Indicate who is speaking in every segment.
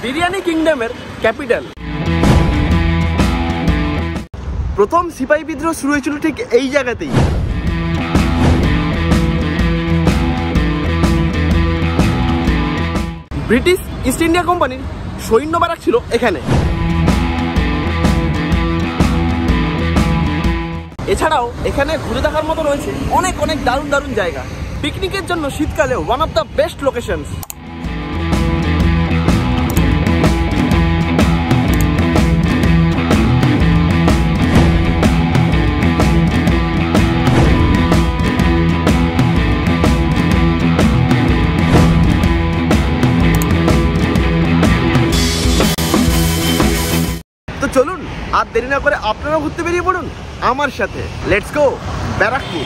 Speaker 1: Biryani কিংডমের capital. প্রথম সিপাহী বিদ্রোহ শুরু হয়েছিল ঠিক এই জায়গাতেই। ব্রিটিশ ইস্ট ইন্ডিয়া কোম্পানির সৈন্য বারাক ছিল এখানে। এছাড়াও এখানে ঘুরে দেখার মতো রয়েছে অনেক অনেক দারুণ দারুণ জায়গা। পিকনিকের জন্য শীতকালে one of the best locations. তো চলুন আর দেরি না করে আপনারাও ঘুরতে বেরিয়ে পড়ুন আমার সাথে। Let's go Barrackpore.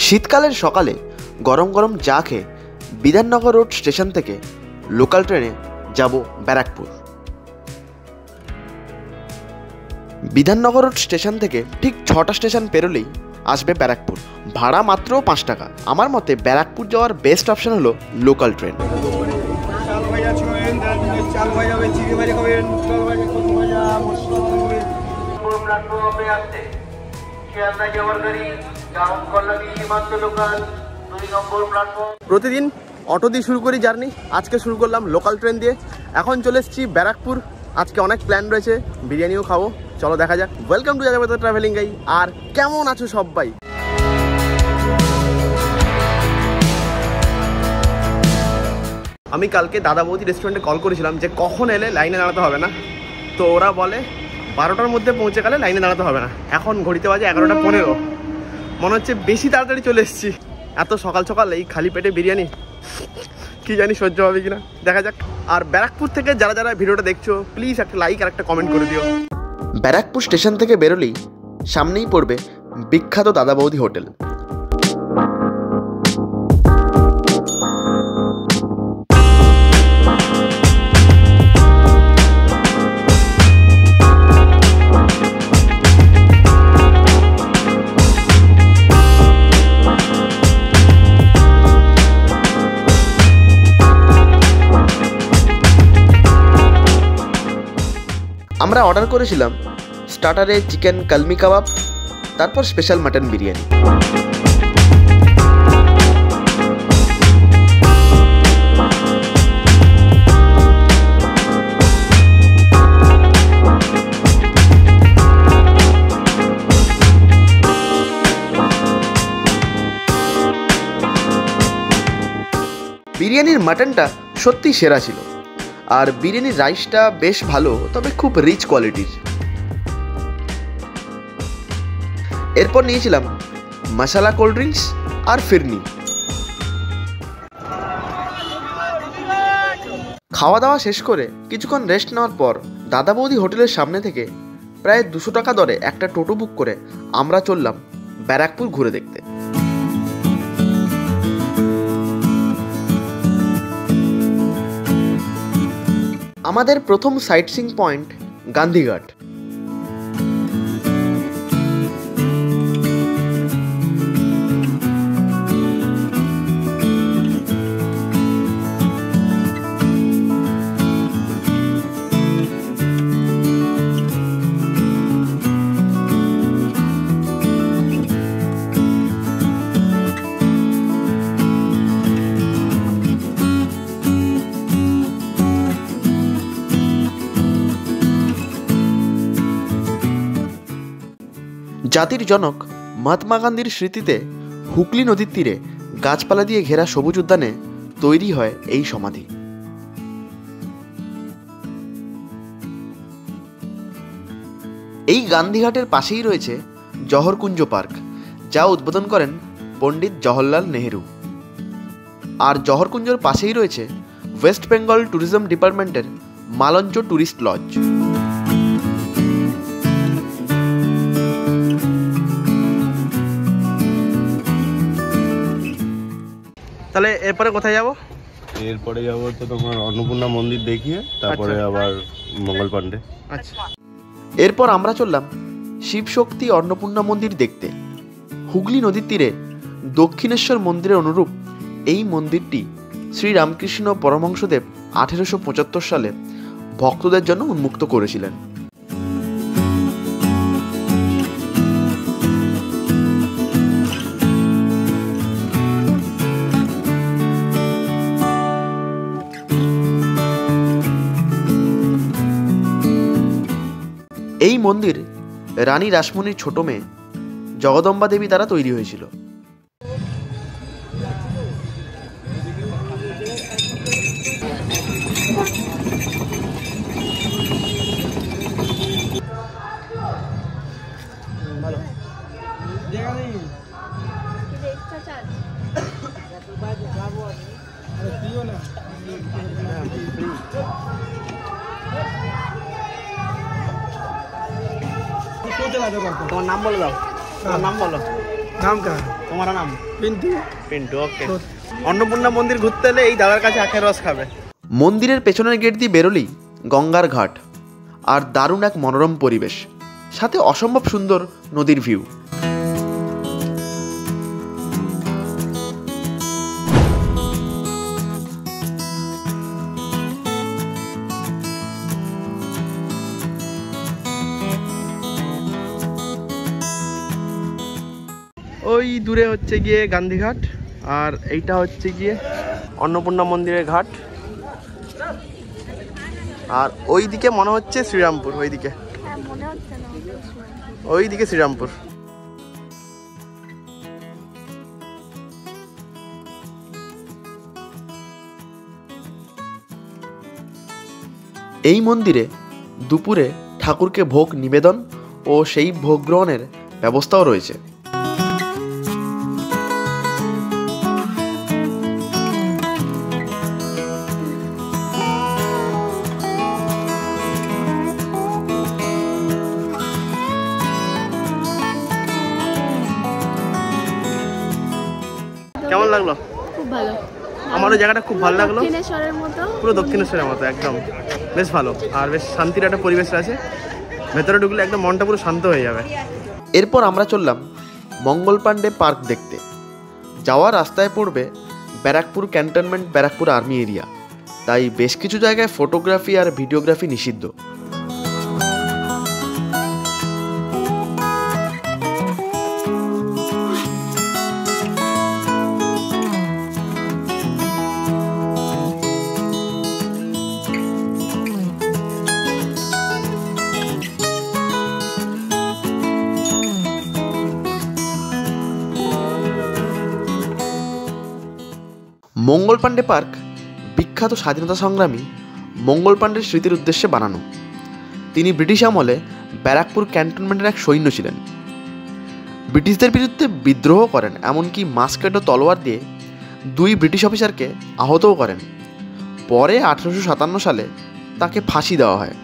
Speaker 1: শীতকালের সকালে গরম গরম চা খেয়ে বিধাননগর রোড স্টেশন থেকে লোকাল ট্রেনে যাব ব্যারাকপুর। বিধাননগর রোড স্টেশন থেকে ঠিক 6টা স্টেশন পেরোলেই আসবে ব্যারাকপুর। ভাড়া মাত্র 5 টাকা। আমার মতে ব্যারাকপুর যাওয়ার বেস্ট অপশন হলো লোকাল ট্রেন। প্রতিদিন অটো দিয়ে শুরু করি জার্নি, আজকে শুরু করলাম লোকাল ট্রেন দিয়ে। এখন চলে এসেছি ব্যারাকপুর। আজকে অনেক প্ল্যান রয়েছে, বিরিয়ানিও খাবো, চলো দেখা যাক। ওয়েলকাম টু যাযাবর ট্রাভেলিং গাই। আর কেমন আছো সবাই? আমি কালকে দাদা বৌদি রেস্টুরেন্টে কল করেছিলাম যে কখন এলে লাইনে দাঁড়াতে হবে না। তো ওরা বলে 12টার মধ্যে পৌঁছে গেলে লাইনে দাঁড়াতে হবে না। এখন ঘড়িতে বাজে 11টা 15। মনে হচ্ছে বেশি তাড়াতাড়ি চলে এসেছি। এত সকাল সকাল এই খালি পেটে বিরিয়ানি কি জানি সহ্য হবে কিনা, দেখা যাক। আর ব্যারাকপুর থেকে যারা যারা ভিডিওটা দেখছো প্লিজ একটা লাইক আর একটা কমেন্ট করে দিও। ব্যারাকপুর স্টেশন থেকে বেরোলেই সামনেই পড়বে বিখ্যাত দাদা বৌদি হোটেল। আমরা অর্ডার করেছিলাম স্টার্টারে চিকেন কলমি কাবাব, তারপর স্পেশাল মাটন বিরিয়ানি। বিরিয়ানির মাটনটা সত্যি সেরা ছিল, আর বিরিয়ানির রাইসটা বেশ ভালো, তবে খুব রিচ কোয়ালিটির। এরপর নিয়েছিলাম মশলা কোল্ড ড্রিঙ্কস আর ফিরনি। খাওয়া দাওয়া শেষ করে কিছুক্ষণ রেস্ট নেওয়ার পর দাদা বৌদি হোটেলের সামনে থেকে প্রায় 200 টাকা দরে একটা টোটো বুক করে আমরা চললাম ব্যারাকপুর ঘুরে দেখতে। আমাদের প্রথম সাইট সিইং পয়েন্ট গান্ধীঘাট। জাতির জনক মহাত্মা গান্ধীর স্মৃতিতে হুগলি নদীর তীরে গাছপালা দিয়ে ঘেরা সবুজ উদ্যানে তৈরি হয় এই সমাধি। এই গান্ধীঘাটের পাশেই রয়েছে জহরকুঞ্জ পার্ক, যা উদ্বোধন করেন পণ্ডিত জওহরলাল নেহেরু। আর জহরকুঞ্জের পাশেই রয়েছে ওয়েস্ট বেঙ্গল ট্যুরিজম ডিপার্টমেন্টের মালঞ্চ ট্যুরিস্ট লজ। তাহলে এরপরে কোথায় যাব?
Speaker 2: এরপরে যাব তো তোমার অন্নপূর্ণা মন্দির দেখিয়ে তারপরে আবার মঙ্গল পাণ্ডে।
Speaker 1: আচ্ছা,
Speaker 3: এরপর আমরা চললাম শিবশক্তি অন্নপূর্ণা মন্দির দেখতে। হুগলি নদীর তীরে দক্ষিণেশ্বর মন্দিরের অনুরূপ এই মন্দিরটি শ্রীরামকৃষ্ণ পরমহংসদেব 1875 সালে ভক্তদের জন্য উন্মুক্ত করেছিলেন। এই মন্দির রানী রাসমণির ছোট মেয়ে জগদম্বা দেবী দ্বারা তৈরি হয়েছিল।
Speaker 1: তোমার নাম বলে দাও। তোমার নাম বলো।
Speaker 4: नाम का
Speaker 1: তোমার নাম?
Speaker 4: पिंटू।
Speaker 1: পিন্টু। ওকে। অন্নপূর্ণা মন্দির ঘুরতে এলে এই দাদার কাছে আখের রস খাবে।
Speaker 3: মন্দিরের পেছনের গেট দিয়ে বেরোলেই গঙ্গার ঘাট আর দারুণ এক মনোরম পরিবেশ, সাথে অসম্ভব সুন্দর নদীর ভিউ।
Speaker 1: ওই দূরে হচ্ছে গিয়ে গান্ধীঘাট, আর এইটা হচ্ছে গিয়ে অন্নপূর্ণা মন্দিরের ঘাট, আর ওইদিকে মনে হচ্ছে শ্রীরামপুর। ওইদিকে শ্রীরামপুর।
Speaker 3: এই মন্দিরে দুপুরে ঠাকুরকে ভোগ নিবেদন ও সেই ভোগ গ্রহণের ব্যবস্থাও রয়েছে।
Speaker 1: কেমন লাগলো?
Speaker 5: খুব ভালো।
Speaker 1: আমারও জায়গাটা খুব ভালো লাগলো।
Speaker 5: দক্ষিণেশ্বরের মতো,
Speaker 1: পুরো দক্ষিণেশ্বরের মতো একদম, বেশ ভালো। আর বেশ শান্তির একটা পরিবেশ আছে, ভেতরে ঢুকলে একদম মনটা পুরো শান্ত হয়ে যাবে।
Speaker 3: এরপর আমরা চললাম মঙ্গল পাণ্ডে পার্ক দেখতে। যাওয়ার রাস্তায় পড়বে Barrackpore cantonment, Barrackpore army area, তাই বেশ কিছু জায়গায় ফটোগ্রাফি আর ভিডিওগ্রাফি নিষিদ্ধ। মঙ্গল পাণ্ডে পার্ক বিখ্যাত স্বাধীনতা সংগ্রামী মঙ্গল পাণ্ডের স্মৃতির উদ্দেশ্যে বানানো। তিনি ব্রিটিশ আমলে ব্যারাকপুর ক্যান্টনমেন্টের এক সৈন্য ছিলেন। ব্রিটিশদের বিরুদ্ধে বিদ্রোহ করেন, এমনকি মাস্কেট ও তলোয়ার দিয়ে 2 ব্রিটিশ অফিসারকে আহতও করেন। পরে 1857 সালে তাকে ফাঁসি দেওয়া হয়।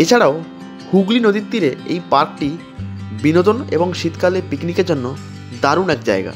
Speaker 3: এছাড়াও হুগলি নদীর তীরে এই পার্কটি বিনোদন এবং শীতকালে পিকনিকের জন্য দারুণ এক জায়গা।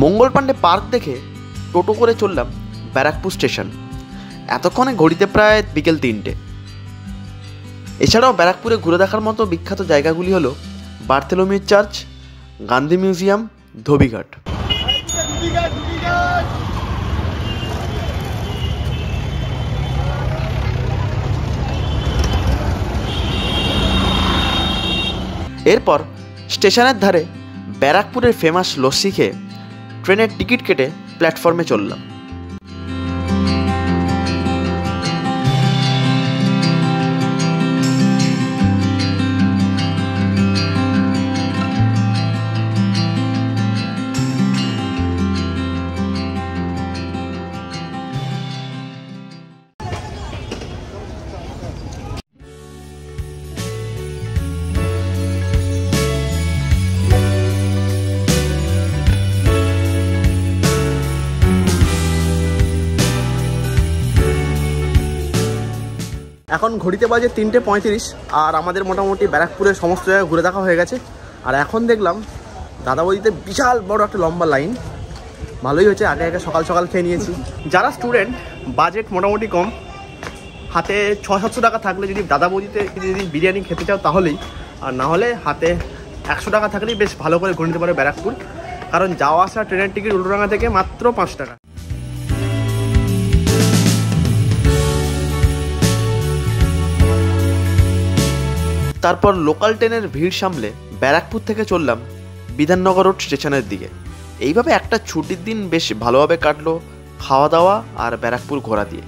Speaker 3: মঙ্গল পাণ্ডে পার্ক দেখে টোটো করে চললাম ব্যারাকপুর স্টেশন। এতক্ষণে ঘড়িতে প্রায় বিকেল 3টে। এছাড়াও ব্যারাকপুরে ঘুরে দেখার মতো বিখ্যাত জায়গাগুলি হলো বার্থেলোমিউ চার্চ, গান্ধী মিউজিয়াম, ধোবিঘাট। এরপর স্টেশনের ধারে ব্যারাকপুরের ফেমাস লস্যি খেয়ে ট্রেনের টিকিট কেটে প্ল্যাটফর্মে চললাম।
Speaker 1: এখন ঘড়িতে বাজে 3:35 আর আমাদের মোটামুটি ব্যারাকপুরের সমস্ত জায়গায় ঘুরে দেখা হয়ে গেছে। আর এখন দেখলাম দাদাবদিতে বিশাল বড় একটা লম্বা লাইন। ভালোই হয়েছে, আগে আগে সকাল সকাল খেয়ে নিয়েছি। যারা স্টুডেন্ট, বাজেট মোটামুটি কম, হাতে 600-700 টাকা থাকলে যদি দাদাবদিতে যদি বিরিয়ানি খেতে চাও তাহলেই, আর না হলে হাতে 100 টাকা থাকলেই বেশ ভালো করে ঘুরে নিতে পারে ব্যারাকপুর। কারণ যাওয়া আসা ট্রেনের টিকিট উল্টোডাঙ্গা থেকে মাত্র 5 টাকা।
Speaker 3: তারপর লোকাল ট্রেনের ভিড় সামলে ব্যারাকপুর থেকে চললাম বিধাননগর রোড স্টেশনের দিকে। এইভাবে একটা ছুটির দিন বেশ ভালোভাবে কাটলো খাওয়া দাওয়া আর ব্যারাকপুর ঘোরা দিয়ে।